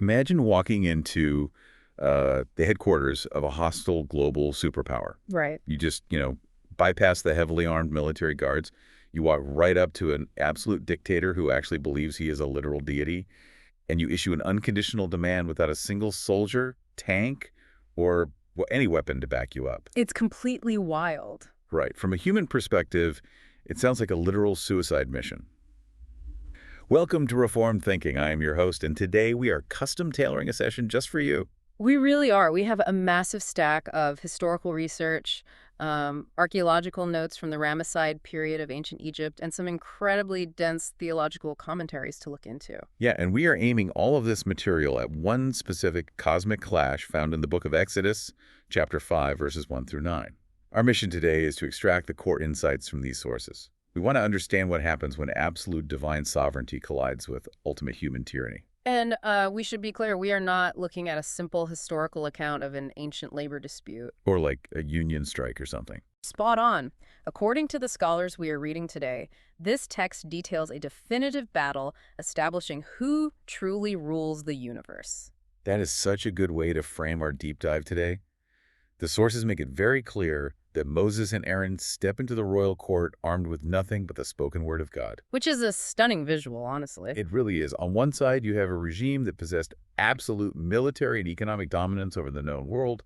Imagine walking into the headquarters of a hostile global superpower. Right. You just, bypass the heavily armed military guards. You walk right up to an absolute dictator who actually believes he is a literal deity, and you issue an unconditional demand without a single soldier, tank, or any weapon to back you up. It's completely wild. Right. From a human perspective, it sounds like a literal suicide mission. Welcome to Reformed Thinking. I am your host, and today we are custom tailoring a session just for you. We really are. We have a massive stack of historical research, archaeological notes from the Ramesside period of ancient Egypt, and some incredibly dense theological commentaries to look into. Yeah, and we are aiming all of this material at one specific cosmic clash found in the book of Exodus, chapter 5, verses 1 through 9. Our mission today is to extract the core insights from these sources. We want to understand what happens when absolute divine sovereignty collides with ultimate human tyranny. And we should be clear, we are not looking at a simple historical account of an ancient labor dispute. Or like a union strike or something. Spot on. According to the scholars we are reading today, this text details a definitive battle establishing who truly rules the universe. That is such a good way to frame our deep dive today. The sources make it very clear that Moses and Aaron step into the royal court armed with nothing but the spoken word of God. Which is a stunning visual, honestly. It really is. On one side, you have a regime that possessed absolute military and economic dominance over the known world.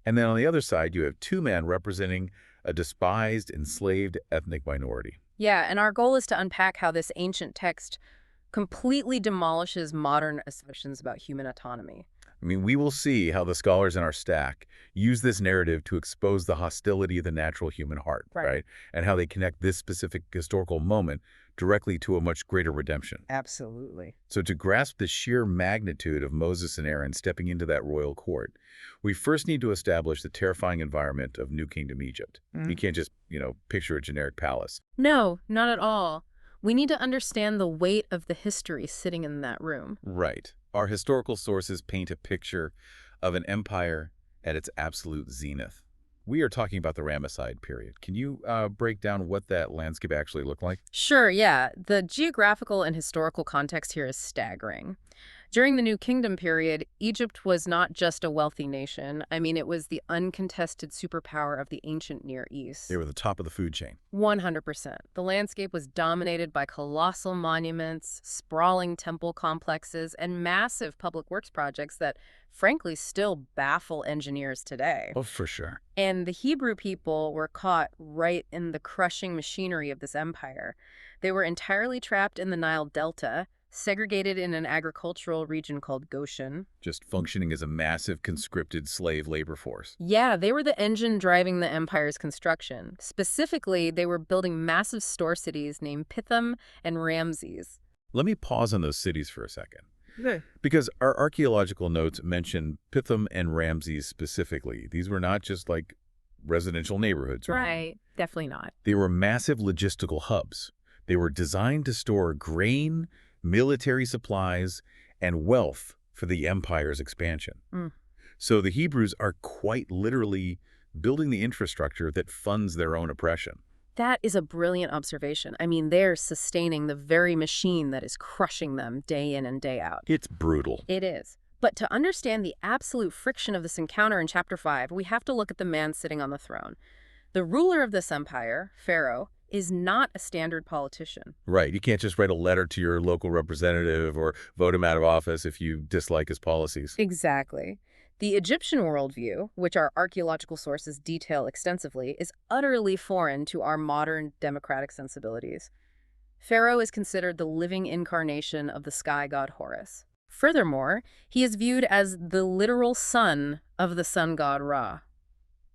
And then on the other side, you have two men representing a despised, enslaved ethnic minority. Yeah, and our goal is to unpack how this ancient text completely demolishes modern assumptions about human autonomy. I mean, we will see how the scholars in our stack use this narrative to expose the hostility of the natural human heart, right? And how they connect this specific historical moment directly to a much greater redemption. Absolutely. So to grasp the sheer magnitude of Moses and Aaron stepping into that royal court, we first need to establish the terrifying environment of New Kingdom Egypt. You can't just, picture a generic palace. No, not at all. We need to understand the weight of the history sitting in that room. Right. Our historical sources paint a picture of an empire at its absolute zenith. We are talking about the Ramesside period. Can you break down what that landscape actually looked like? Sure, yeah. The geographical and historical context here is staggering. During the New Kingdom period, Egypt was not just a wealthy nation. I mean, it was the uncontested superpower of the ancient Near East. They were the top of the food chain. 100%. The landscape was dominated by colossal monuments, sprawling temple complexes, and massive public works projects that, frankly, still baffle engineers today. Oh, for sure. And the Hebrew people were caught right in the crushing machinery of this empire. They were entirely trapped in the Nile Delta, segregated in an agricultural region called Goshen. Just functioning as a massive conscripted slave labor force. Yeah, they were the engine driving the empire's construction. Specifically, they were building massive store cities named Pithom and Ramses. Let me pause on those cities for a second. Okay. Because our archaeological notes mention Pithom and Ramses specifically. These were not just like residential neighborhoods. Right, definitely not. They were massive logistical hubs. They were designed to store grain, military supplies, and wealth for the empire's expansion. So the Hebrews are quite literally building the infrastructure that funds their own oppression. That is a brilliant observation. I mean, they're sustaining the very machine that is crushing them day in and day out. It's brutal. It is. But to understand the absolute friction of this encounter in chapter 5, we have to look at the man sitting on the throne. The ruler of this empire, Pharaoh, is not a standard politician. Right. You can't just write a letter to your local representative or vote him out of office if you dislike his policies. Exactly. The Egyptian worldview, which our archaeological sources detail extensively, is utterly foreign to our modern democratic sensibilities. Pharaoh is considered the living incarnation of the sky god Horus. Furthermore, he is viewed as the literal son of the sun god Ra.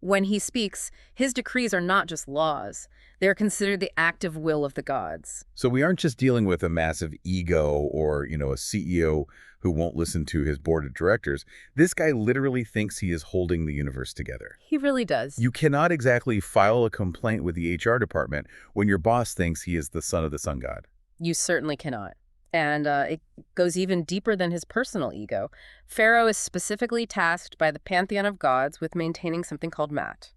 When he speaks, his decrees are not just laws. They're considered the active will of the gods. So we aren't just dealing with a massive ego or, a CEO who won't listen to his board of directors. This guy literally thinks he is holding the universe together. He really does. You cannot exactly file a complaint with the HR department when your boss thinks he is the son of the sun god. You certainly cannot. And it goes even deeper than his personal ego. Pharaoh is specifically tasked by the pantheon of gods with maintaining something called Mat.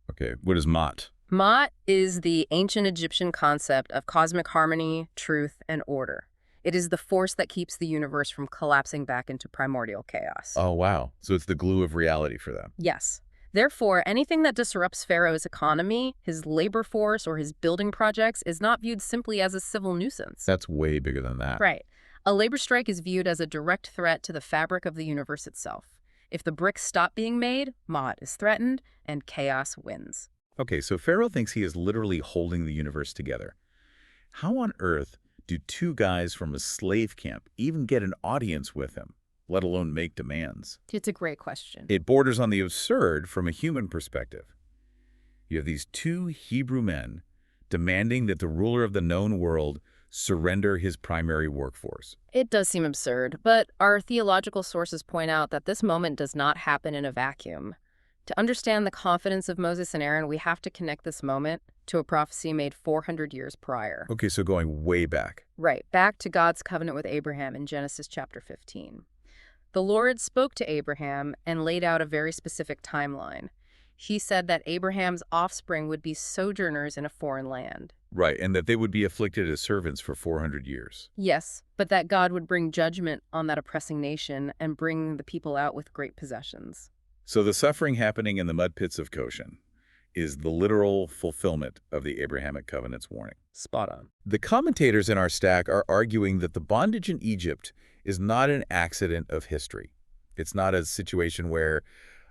Okay, what is Mat? Mat is the ancient Egyptian concept of cosmic harmony, truth, and order. It is the force that keeps the universe from collapsing back into primordial chaos. Oh, wow. So it's the glue of reality for them. Yes. Therefore, anything that disrupts Pharaoh's economy, his labor force, or his building projects is not viewed simply as a civil nuisance. That's way bigger than that. Right. A labor strike is viewed as a direct threat to the fabric of the universe itself. If the bricks stop being made, Ma'at is threatened, and chaos wins. Okay, so Pharaoh thinks he is literally holding the universe together. How on earth do two guys from a slave camp even get an audience with him, let alone make demands? It's a great question. It borders on the absurd from a human perspective. You have these two Hebrew men demanding that the ruler of the known world surrender his primary workforce. It does seem absurd, but our theological sources point out that this moment does not happen in a vacuum. To understand the confidence of Moses and Aaron, we have to connect this moment to a prophecy made 400 years prior. Okay, so going way back. Right, back to God's covenant with Abraham in Genesis chapter 15. The Lord spoke to Abraham and laid out a very specific timeline. He said that Abraham's offspring would be sojourners in a foreign land. Right, and that they would be afflicted as servants for 400 years. Yes, but that God would bring judgment on that oppressing nation and bring the people out with great possessions. So the suffering happening in the mud pits of Goshen is the literal fulfillment of the Abrahamic covenant's warning. Spot on. The commentators in our stack are arguing that the bondage in Egypt is not an accident of history. It's not a situation where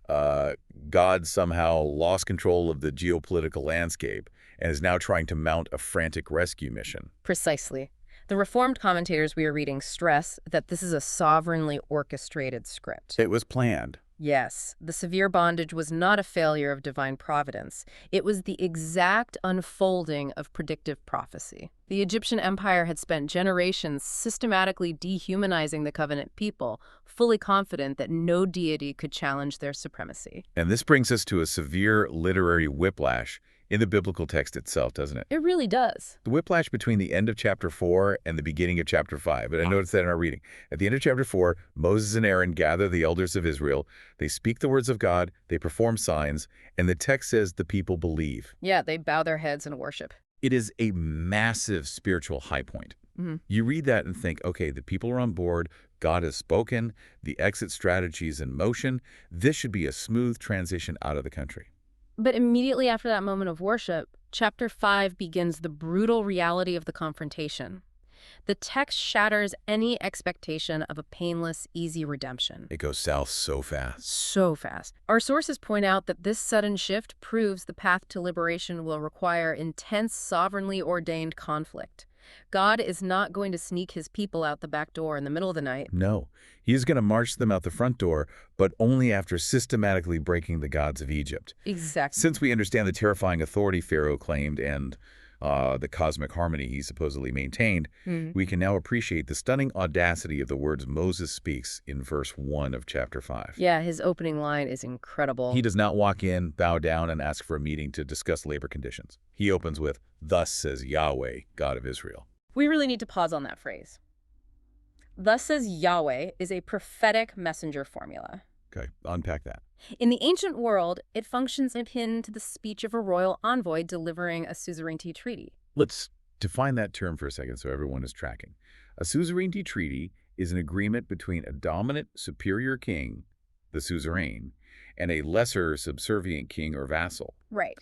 God somehow lost control of the geopolitical landscape and is now trying to mount a frantic rescue mission. Precisely. The Reformed commentators we are reading stress that this is a sovereignly orchestrated script. It was planned. Yes, the severe bondage was not a failure of divine providence. It was the exact unfolding of predictive prophecy. The Egyptian empire had spent generations systematically dehumanizing the covenant people, fully confident that no deity could challenge their supremacy. And this brings us to a severe literary whiplash in the biblical text itself, doesn't it? It really does. The whiplash between the end of chapter 4 and the beginning of chapter 5. And I noticed that in our reading. At the end of chapter 4, Moses and Aaron gather the elders of Israel. They speak the words of God. They perform signs. And the text says the people believe. Yeah, they bow their heads in worship. It is a massive spiritual high point. You read that and think, okay, the people are on board. God has spoken. The exit strategy is in motion. This should be a smooth transition out of the country. But immediately after that moment of worship, chapter 5 begins the brutal reality of the confrontation. The text shatters any expectation of a painless, easy redemption. It goes south so fast. So fast. Our sources point out that this sudden shift proves the path to liberation will require intense, sovereignly ordained conflict. God is not going to sneak his people out the back door in the middle of the night. No, he's going to march them out the front door, but only after systematically breaking the gods of Egypt. Exactly. Since we understand the terrifying authority Pharaoh claimed and the cosmic harmony he supposedly maintained, we can now appreciate the stunning audacity of the words Moses speaks in verse 1 of chapter 5. Yeah, his opening line is incredible. He does not walk in, bow down, and ask for a meeting to discuss labor conditions. He opens with, "Thus says Yahweh, God of Israel." We really need to pause on that phrase. Thus says Yahweh is a prophetic messenger formula. Okay, unpack that. In the ancient world, it functions akin to the speech of a royal envoy delivering a suzerainty treaty. Let's define that term for a second so everyone is tracking. A suzerainty treaty is an agreement between a dominant superior king, the suzerain, and a lesser subservient king or vassal. Right.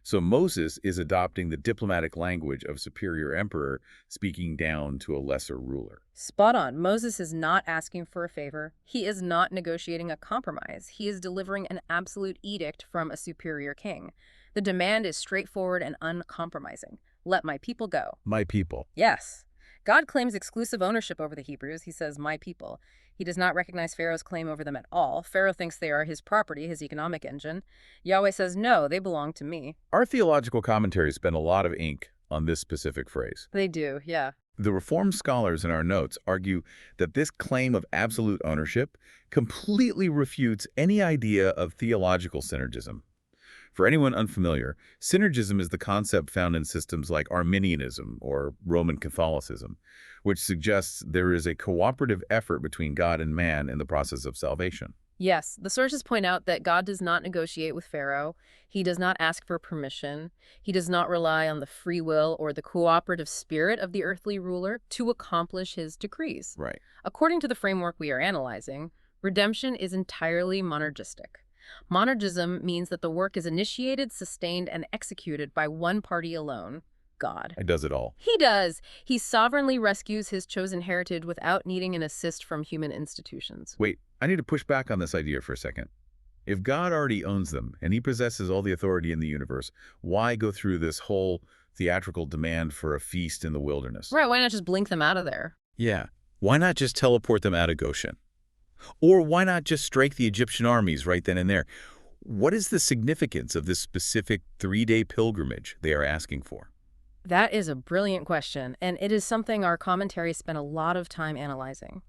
So Moses is adopting the diplomatic language of superior emperor, speaking down to a lesser ruler. Spot on. Moses is not asking for a favor. He is not negotiating a compromise. He is delivering an absolute edict from a superior king. The demand is straightforward and uncompromising. Let my people go. My people. Yes. God claims exclusive ownership over the Hebrews. He says, my people. He does not recognize Pharaoh's claim over them at all. Pharaoh thinks they are his property, his economic engine. Yahweh says, no, they belong to me. Our theological commentaries spend a lot of ink on this specific phrase. They do, yeah. The Reformed scholars in our notes argue that this claim of absolute ownership completely refutes any idea of theological synergism. For anyone unfamiliar, synergism is the concept found in systems like Arminianism or Roman Catholicism, which suggests there is a cooperative effort between God and man in the process of salvation. Yes, the sources point out that God does not negotiate with Pharaoh. He does not ask for permission. He does not rely on the free will or the cooperative spirit of the earthly ruler to accomplish his decrees. Right. According to the framework we are analyzing, redemption is entirely monergistic. Monergism means that the work is initiated, sustained, and executed by one party alone, God. It does it all. He does. He sovereignly rescues his chosen heritage without needing an assist from human institutions. Wait, I need to push back on this idea for a second. If God already owns them and he possesses all the authority in the universe, why go through this whole theatrical demand for a feast in the wilderness? Right, why not just blink them out of there? Yeah. Why not just teleport them out of Goshen? Or why not just strike the Egyptian armies right then and there? What is the significance of this specific 3-day pilgrimage they are asking for? That is a brilliant question, and it is something our commentaries spent a lot of time analyzing.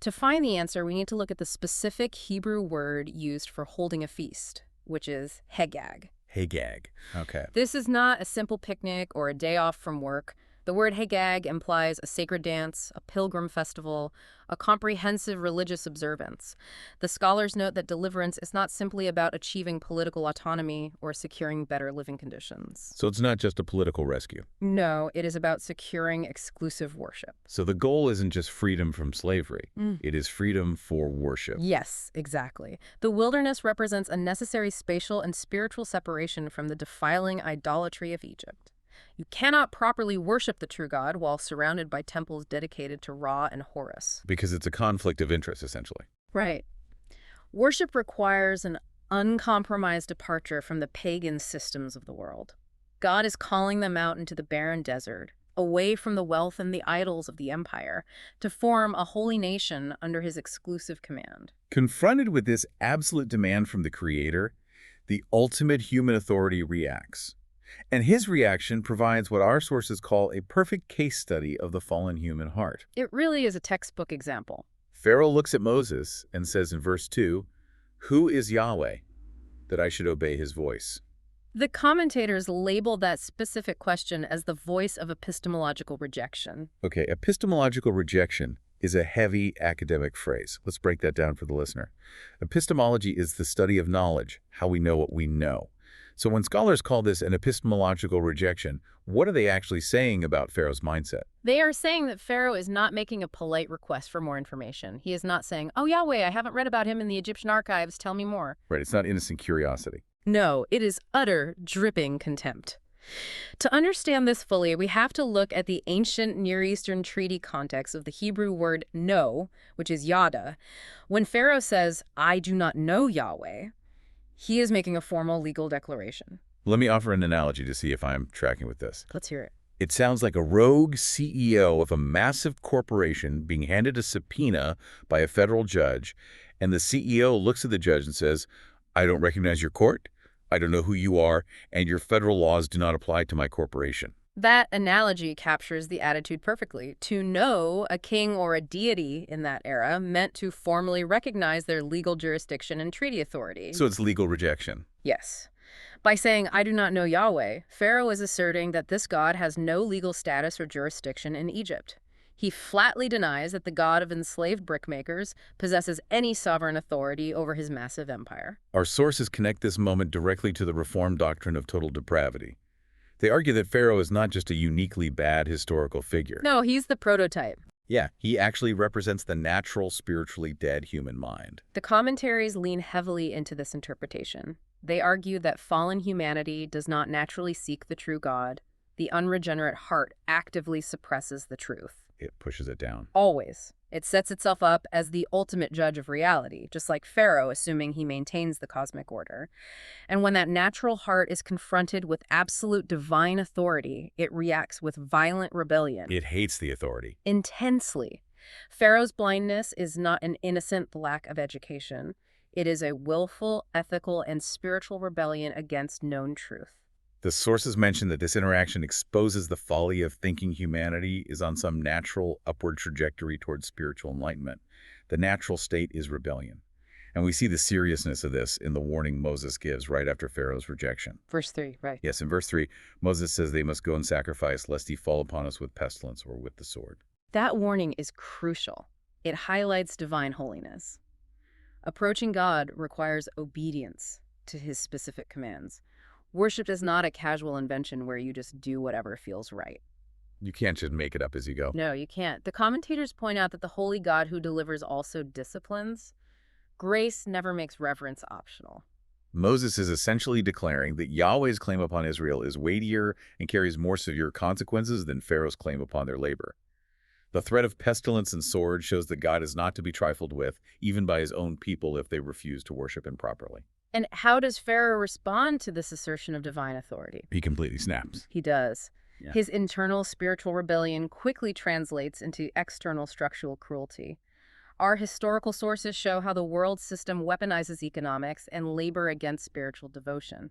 To find the answer, we need to look at the specific Hebrew word used for holding a feast, which is hegag. Hagag. Okay. This is not a simple picnic or a day off from work. The word hegag implies a sacred dance, a pilgrim festival, a comprehensive religious observance. The scholars note that deliverance is not simply about achieving political autonomy or securing better living conditions. So it's not just a political rescue. No, it is about securing exclusive worship. So the goal isn't just freedom from slavery. It is freedom for worship. Yes, exactly. The wilderness represents a necessary spatial and spiritual separation from the defiling idolatry of Egypt. You cannot properly worship the true God while surrounded by temples dedicated to Ra and Horus. Because it's a conflict of interest, essentially. Right. Worship requires an uncompromised departure from the pagan systems of the world. God is calling them out into the barren desert, away from the wealth and the idols of the empire, to form a holy nation under his exclusive command. Confronted with this absolute demand from the Creator, the ultimate human authority reacts. And his reaction provides what our sources call a perfect case study of the fallen human heart. It really is a textbook example. Pharaoh looks at Moses and says in verse 2, "Who is Yahweh, that I should obey his voice?" The commentators label that specific question as the voice of epistemological rejection. Okay, epistemological rejection is a heavy academic phrase. Let's break that down for the listener. Epistemology is the study of knowledge, how we know what we know. So when scholars call this an epistemological rejection, what are they actually saying about Pharaoh's mindset? They are saying that Pharaoh is not making a polite request for more information. He is not saying, "Oh, Yahweh, I haven't read about him in the Egyptian archives. Tell me more." Right, it's not innocent curiosity. No, it is utter, dripping contempt. To understand this fully, we have to look at the ancient Near Eastern treaty context of the Hebrew word know, which is yada. When Pharaoh says, "I do not know Yahweh," he is making a formal legal declaration. Let me offer an analogy to see if I'm tracking with this. Let's hear it. It sounds like a rogue CEO of a massive corporation being handed a subpoena by a federal judge, and the CEO looks at the judge and says, "I don't recognize your court, I don't know who you are, and your federal laws do not apply to my corporation." That analogy captures the attitude perfectly. To know a king or a deity in that era meant to formally recognize their legal jurisdiction and treaty authority. So it's legal rejection. Yes. By saying, "I do not know Yahweh," Pharaoh is asserting that this god has no legal status or jurisdiction in Egypt. He flatly denies that the god of enslaved brickmakers possesses any sovereign authority over his massive empire. Our sources connect this moment directly to the Reformed doctrine of total depravity. They argue that Pharaoh is not just a uniquely bad historical figure. No, he's the prototype. Yeah, he actually represents the natural, spiritually dead human mind. The commentaries lean heavily into this interpretation. They argue that fallen humanity does not naturally seek the true God. The unregenerate heart actively suppresses the truth. It pushes it down. Always. It sets itself up as the ultimate judge of reality, just like Pharaoh, assuming he maintains the cosmic order. And when that natural heart is confronted with absolute divine authority, it reacts with violent rebellion. It hates the authority. Intensely. Pharaoh's blindness is not an innocent lack of education. It is a willful, ethical, and spiritual rebellion against known truth. The sources mention that this interaction exposes the folly of thinking humanity is on some natural upward trajectory towards spiritual enlightenment. The natural state is rebellion. And we see the seriousness of this in the warning Moses gives right after Pharaoh's rejection. Verse 3, right. Yes, in verse 3, Moses says they must go and sacrifice lest he fall upon us with pestilence or with the sword. That warning is crucial. It highlights divine holiness. Approaching God requires obedience to his specific commands. Worship is not a casual invention where you just do whatever feels right. You can't just make it up as you go. No, you can't. The commentators point out that the holy God who delivers also disciplines. Grace never makes reverence optional. Moses is essentially declaring that Yahweh's claim upon Israel is weightier and carries more severe consequences than Pharaoh's claim upon their labor. The threat of pestilence and sword shows that God is not to be trifled with, even by his own people if they refuse to worship him properly. And how does Pharaoh respond to this assertion of divine authority? He completely snaps. He does. Yeah. His internal spiritual rebellion quickly translates into external structural cruelty. Our historical sources show how the world system weaponizes economics and labor against spiritual devotion.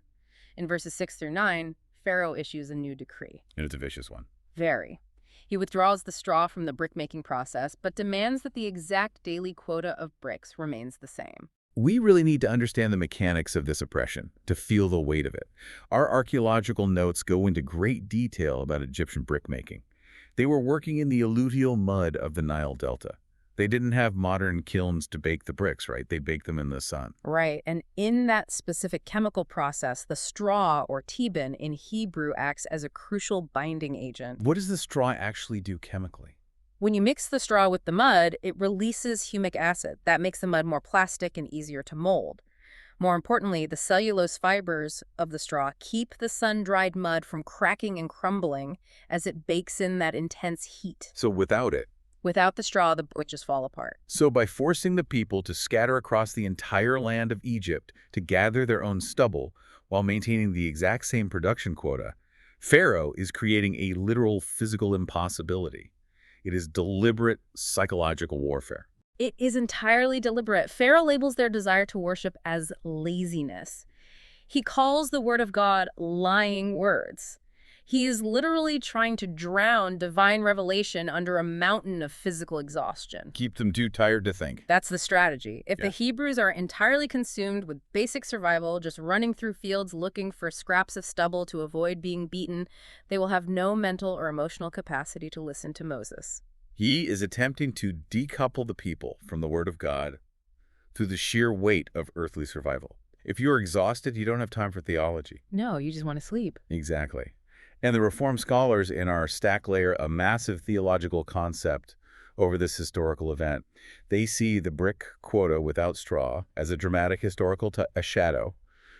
In verses 6 through 9, Pharaoh issues a new decree. And it's a vicious one. Very. He withdraws the straw from the brick-making process, but demands that the exact daily quota of bricks remains the same. We really need to understand the mechanics of this oppression to feel the weight of it. Our archaeological notes go into great detail about Egyptian brickmaking. They were working in the alluvial mud of the Nile Delta. They didn't have modern kilns to bake the bricks, right? They baked them in the sun. Right, and in that specific chemical process, the straw, or tibin in Hebrew, acts as a crucial binding agent. What does the straw actually do chemically? When you mix the straw with the mud, it releases humic acid. That makes the mud more plastic and easier to mold. More importantly, the cellulose fibers of the straw keep the sun-dried mud from cracking and crumbling as it bakes in that intense heat. So without it, Without the straw, the bricks just fall apart. So by forcing the people to scatter across the entire land of Egypt to gather their own stubble while maintaining the exact same production quota, Pharaoh is creating a literal physical impossibility. It is deliberate psychological warfare. It is entirely deliberate. Pharaoh labels their desire to worship as laziness. He calls the word of God lying words. He is literally trying to drown divine revelation under a mountain of physical exhaustion. Keep them too tired to think. That's the strategy. If Yeah. the Hebrews are entirely consumed with basic survival, just running through fields looking for scraps of stubble to avoid being beaten, they will have no mental or emotional capacity to listen to Moses. He is attempting to decouple the people from the word of God through the sheer weight of earthly survival. If you're exhausted, you don't have time for theology. No, you just want to sleep. Exactly. And the Reformed scholars in our stack layer a massive theological concept over this historical event. They see the brick quota without straw as a dramatic historical a shadow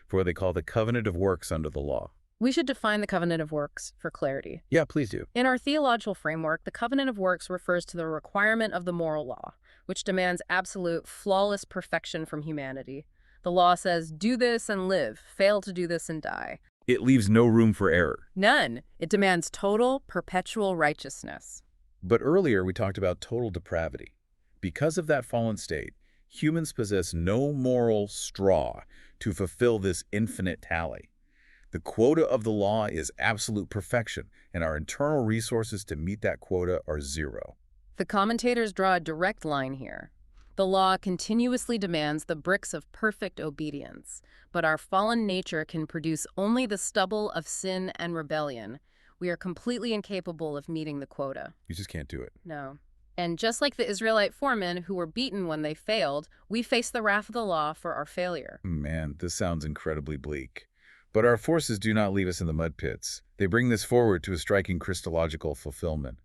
for what they call the covenant of works under the law. We should define the covenant of works for clarity. Yeah, please do. In our theological framework, the covenant of works refers to the requirement of the moral law, which demands absolute, flawless perfection from humanity. The law says, do this and live, fail to do this and die. It leaves no room for error. None. It demands total, perpetual righteousness. But earlier we talked about total depravity. Because of that fallen state, humans possess no moral straw to fulfill this infinite tally. The quota of the law is absolute perfection, and our internal resources to meet that quota are zero. The commentators draw a direct line here. The law continuously demands the bricks of perfect obedience, but our fallen nature can produce only the stubble of sin and rebellion. We are completely incapable of meeting the quota. You just can't do it. No. And just like the Israelite foremen who were beaten when they failed, we face the wrath of the law for our failure. Man, this sounds incredibly bleak. But our forces do not leave us in the mud pits. They bring this forward to a striking Christological fulfillment.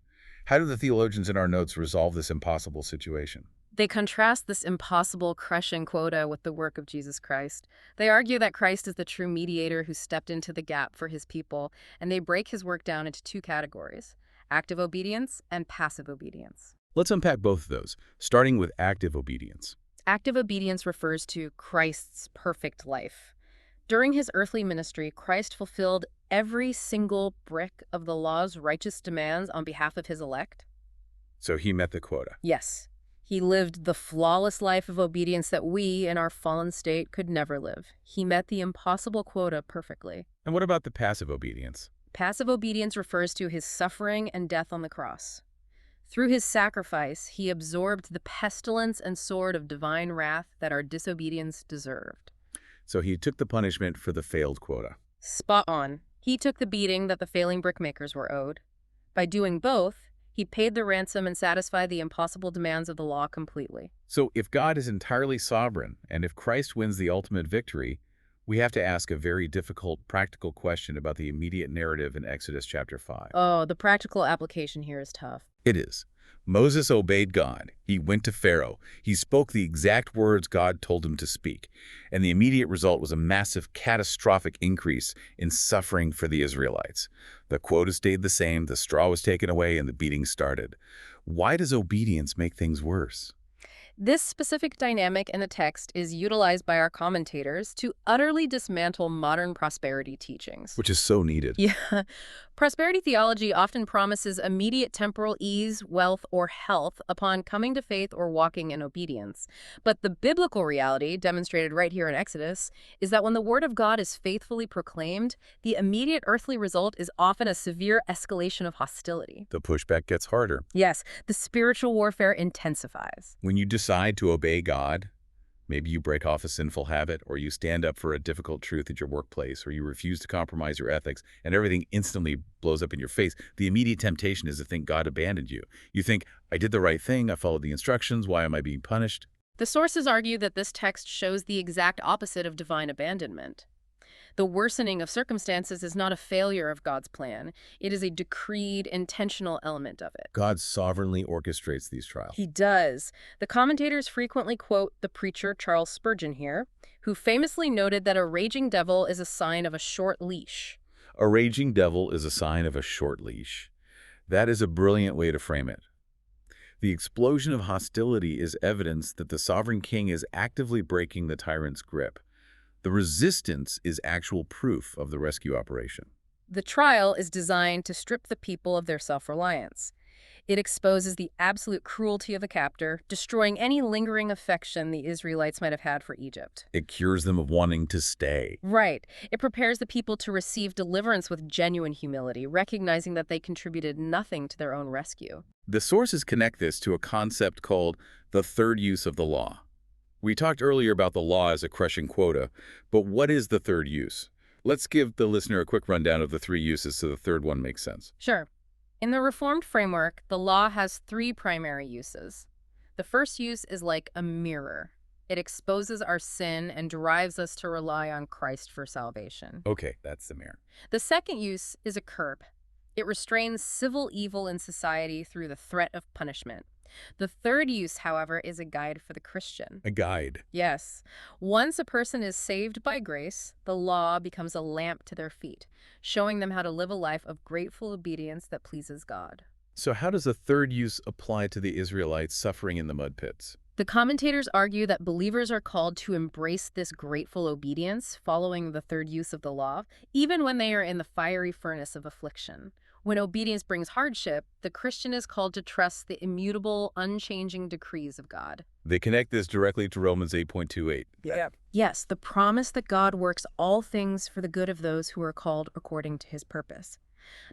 How do the theologians in our notes resolve this impossible situation? They contrast this impossible crushing quota with the work of Jesus Christ. They argue that Christ is the true mediator who stepped into the gap for his people, and they break his work down into two categories: active obedience and passive obedience. Let's unpack both of those, starting with active obedience. Active obedience refers to Christ's perfect life. During his earthly ministry, Christ fulfilled every single brick of the law's righteous demands on behalf of his elect. So he met the quota. Yes. He lived the flawless life of obedience that we, in our fallen state, could never live. He met the impossible quota perfectly. And what about the passive obedience? Passive obedience refers to his suffering and death on the cross. Through his sacrifice, he absorbed the pestilence and sword of divine wrath that our disobedience deserved. So he took the punishment for the failed quota. Spot on. He took the beating that the failing brickmakers were owed. By doing both, He paid the ransom and satisfied the impossible demands of the law completely. So if God is entirely sovereign, and if Christ wins the ultimate victory, we have to ask a very difficult practical question about the immediate narrative in Exodus chapter 5. Oh, the practical application here is tough. It is. Moses obeyed God. He went to Pharaoh. He spoke the exact words God told him to speak. And the immediate result was a massive, catastrophic increase in suffering for the Israelites. The quota stayed the same, the straw was taken away, and the beating started. Why does obedience make things worse? This specific dynamic in the text is utilized by our commentators to utterly dismantle modern prosperity teachings. Which is so needed. Yeah. Prosperity theology often promises immediate temporal ease, wealth, or health upon coming to faith or walking in obedience. But the biblical reality, demonstrated right here in Exodus, is that when the word of God is faithfully proclaimed, the immediate earthly result is often a severe escalation of hostility. The pushback gets harder. Yes, the spiritual warfare intensifies. When you decide to obey God, maybe you break off a sinful habit, or you stand up for a difficult truth at your workplace, or you refuse to compromise your ethics, and everything instantly blows up in your face. The immediate temptation is to think God abandoned you. You think, I did the right thing, I followed the instructions, why am I being punished? The sources argue that this text shows the exact opposite of divine abandonment. The worsening of circumstances is not a failure of God's plan. It is a decreed, intentional element of it. God sovereignly orchestrates these trials. He does. The commentators frequently quote the preacher Charles Spurgeon here, who famously noted that a raging devil is a sign of a short leash. A raging devil is a sign of a short leash. That is a brilliant way to frame it. The explosion of hostility is evidence that the sovereign king is actively breaking the tyrant's grip. The resistance is actual proof of the rescue operation. The trial is designed to strip the people of their self-reliance. It exposes the absolute cruelty of the captor, destroying any lingering affection the Israelites might have had for Egypt. It cures them of wanting to stay. Right. It prepares the people to receive deliverance with genuine humility, recognizing that they contributed nothing to their own rescue. The sources connect this to a concept called the third use of the law. We talked earlier about the law as a crushing quota, but what is the third use? Let's give the listener a quick rundown of the three uses so the third one makes sense. Sure. In the Reformed framework, the law has three primary uses. The first use is like a mirror. It exposes our sin and drives us to rely on Christ for salvation. Okay, that's the mirror. The second use is a curb. It restrains civil evil in society through the threat of punishment. The third use, however, is a guide for the Christian. A guide. Yes. Once a person is saved by grace, the law becomes a lamp to their feet, showing them how to live a life of grateful obedience that pleases God. So how does the third use apply to the Israelites suffering in the mud pits? The commentators argue that believers are called to embrace this grateful obedience, following the third use of the law, even when they are in the fiery furnace of affliction. When obedience brings hardship, the Christian is called to trust the immutable, unchanging decrees of God. They connect this directly to Romans 8.28. Yes, the promise that God works all things for the good of those who are called according to his purpose.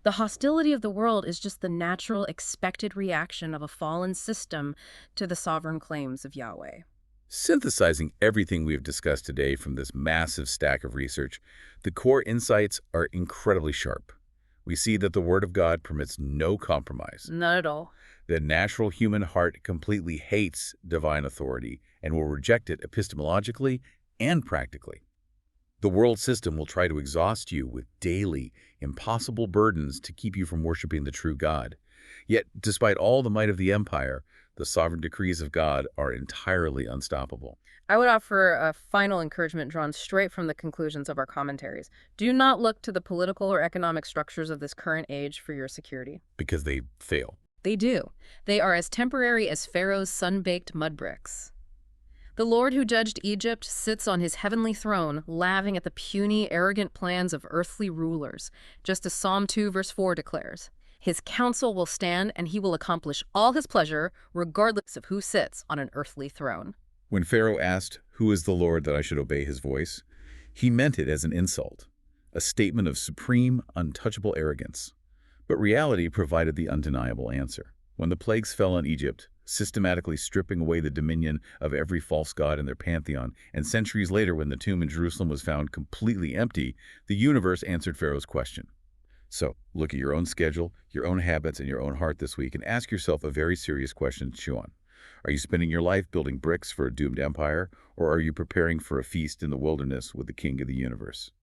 The hostility of the world is just the natural, expected reaction of a fallen system to the sovereign claims of Yahweh. Synthesizing everything we have discussed today from this massive stack of research, the core insights are incredibly sharp. We see that the Word of God permits no compromise. Not at all. The natural human heart completely hates divine authority and will reject it epistemologically and practically. The world system will try to exhaust you with daily, impossible burdens to keep you from worshiping the true God. Yet, despite all the might of the empire, the sovereign decrees of God are entirely unstoppable. I would offer a final encouragement drawn straight from the conclusions of our commentaries. Do not look to the political or economic structures of this current age for your security. Because they fail. They do. They are as temporary as Pharaoh's sun-baked mud bricks. The Lord who judged Egypt sits on his heavenly throne, laughing at the puny, arrogant plans of earthly rulers, just as Psalm 2 verse 4 declares. His counsel will stand, and he will accomplish all his pleasure, regardless of who sits on an earthly throne. When Pharaoh asked, "Who is the Lord that I should obey his voice?" he meant it as an insult, a statement of supreme, untouchable arrogance. But reality provided the undeniable answer. When the plagues fell on Egypt, systematically stripping away the dominion of every false god in their pantheon, and centuries later when the tomb in Jerusalem was found completely empty, the universe answered Pharaoh's question. So, look at your own schedule, your own habits, and your own heart this week and ask yourself a very serious question to chew on. Are you spending your life building bricks for a doomed empire, or are you preparing for a feast in the wilderness with the king of the universe?